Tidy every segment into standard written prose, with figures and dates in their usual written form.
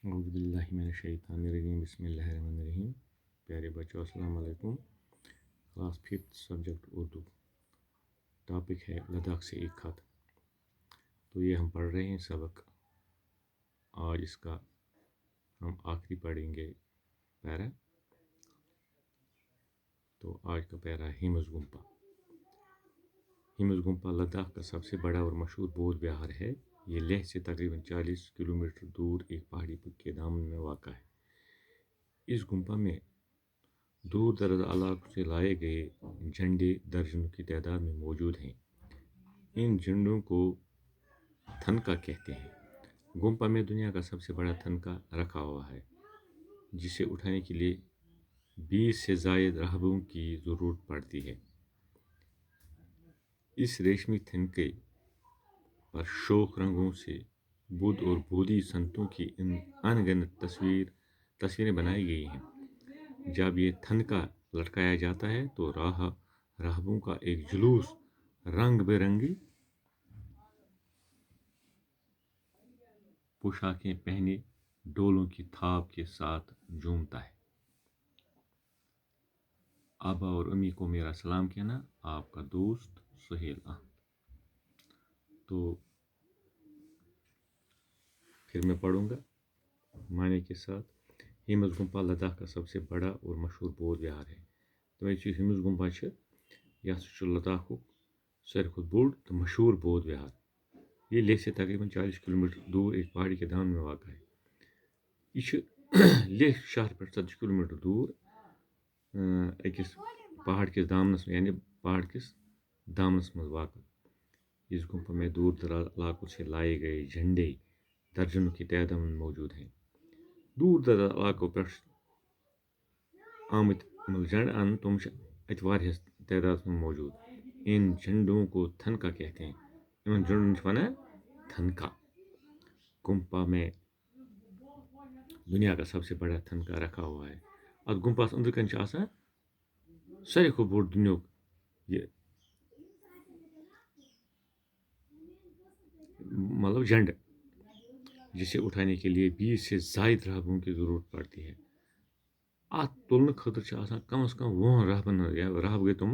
اعوذ باللہ من الشیطان الرجیم بسم اللہ الرحمن الرحیم. پیارے بچوں السلام علیکم. Class 5 subject Urdu. ٹاپک ہے لداخ سے ایک خط. تو یہ ہم پڑھ رہے ہیں سبق. آج اس کا ہم آخری پڑھیں گے پیرا. تو آج کا پیرا ہے ہیمز گمپا. ہیمز گمپا لداخ کا سب سے بڑا اور مشہور بودھ وہار ہے. یہ لیہ سے تقریباً 40 کلومیٹر دور ایک پہاڑی کے دامن میں واقع ہے. اس گمپا میں دور دراز علاقوں سے لائے گئے جھنڈے درجنوں کی تعداد میں موجود ہیں. ان جھنڈوں کو تھنکا کہتے ہیں. گمپا میں دنیا کا سب سے بڑا تھنکا رکھا ہوا ہے جسے اٹھانے کے لیے 20 سے زائد راہبوں کی ضرورت پڑتی ہے. اس ریشمی تھنکے پر شوخ رنگوں سے بدھ اور بودھی سنتوں کی ان گنت تصویریں بنائی گئی ہیں. جب یہ تھنکا لٹکایا جاتا ہے تو راہبوں کا ایک جلوس رنگ برنگی پوشاکیں پہنے ڈولوں کی تھاپ کے ساتھ جھومتا ہے. آبا اور امی کو میرا سلام کہنا. آپ کا دوست سہیل احمد. تو پھر میں پڑھوں گا معنی کے ساتھ. ہیمز گمپا لداخ کا سب سے بڑا اور مشہور بودھ وہار ہے. تو ہیمز گمپا یہ لداخ ساروی کھۄتہٕ بوٚڑ تو مشہور بودھ وہار. یہ لیہ سے تقریباً 40 کلومیٹر دور ایک پہاڑی کے دامن میں واقع ہے. یہ لیہ شہر پہ 40 کلومیٹر دور أکِس پہاڑ کس دامنس یعنی پہاڑ کس دامنس مز واقع. اس گمپا میں دور دراز علاقوں سے لائے گئے جھنڈے درجنوں کی تعداد میں موجود ہیں. دور دراز علاقوں پہ آمت جھنڈ ان تم ات واریاہس تعداد میں موجود. ان جھنڈوں کو تھنکا کہتے ہیں. ان جھنڈوں سے ونان تھنکا. گمپا میں دنیا کا سب سے بڑا تھنکا رکھا ہوا ہے. ات گمپاس اندر کن آسان ساروی کھۄتہٕ بوٚڑ دنیاہُک یہ مطلب جھنڈ جسے اٹھانے کے لیے 20 سے زائد راہبوں کی ضرورت پڑتی ہے. ات تلنے خاطر آسان کم از کم 10 راہبن یا راہب گئی تم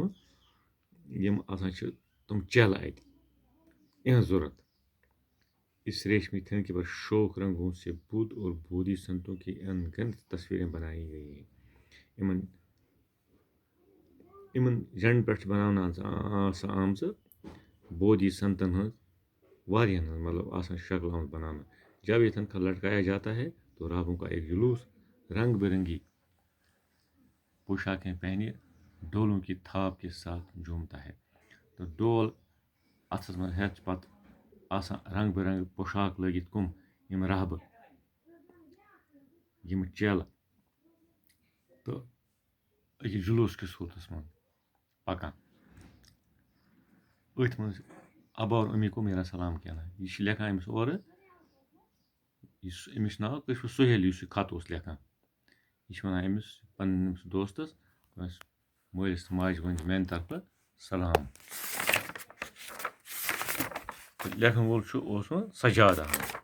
یم آسان تم چل ات اہن ضرورت. اس ریشمی تھنکے پر شوخ رنگوں سے بدھ اور بودھی سنتوں کی ان گنت تصویریں بنائی گئی ہیں. امن جھنڈ پہ بنانا آمژ بودھی سنتن ہز واریاہن ہز مطلب آسان شکل آمژ بنانا. جب یہ تھنکا لٹکایا جاتا ہے تو راہبوں کا ایک جلوس رنگ برنگی پوشاکیں پہنے ڈولوں کی تھاپ کے ساتھ جھومتا ہے. تو ڈول اتھس من ہیتھ پتہ آسان رنگ برنگ پوشاک لگت کم یم راہبہ یم چل تو أکِس جلوس کس صورتس من پکان. أتھۍ منٛز ابا اور امی کو میرا سلام کہنا. یہ لیکھان أمِس اورٕ أمِس ناو کٲشِر پٲٹھۍ سہیل یُس یہِ خط اوس لیکھان. یہ ونان أمِس پننس دوستس مٲلِس تہٕ ماجہِ ؤنۍ زِ میانہِ طرفہٕ سلام. لیکھن وول اوس سجاد احمد.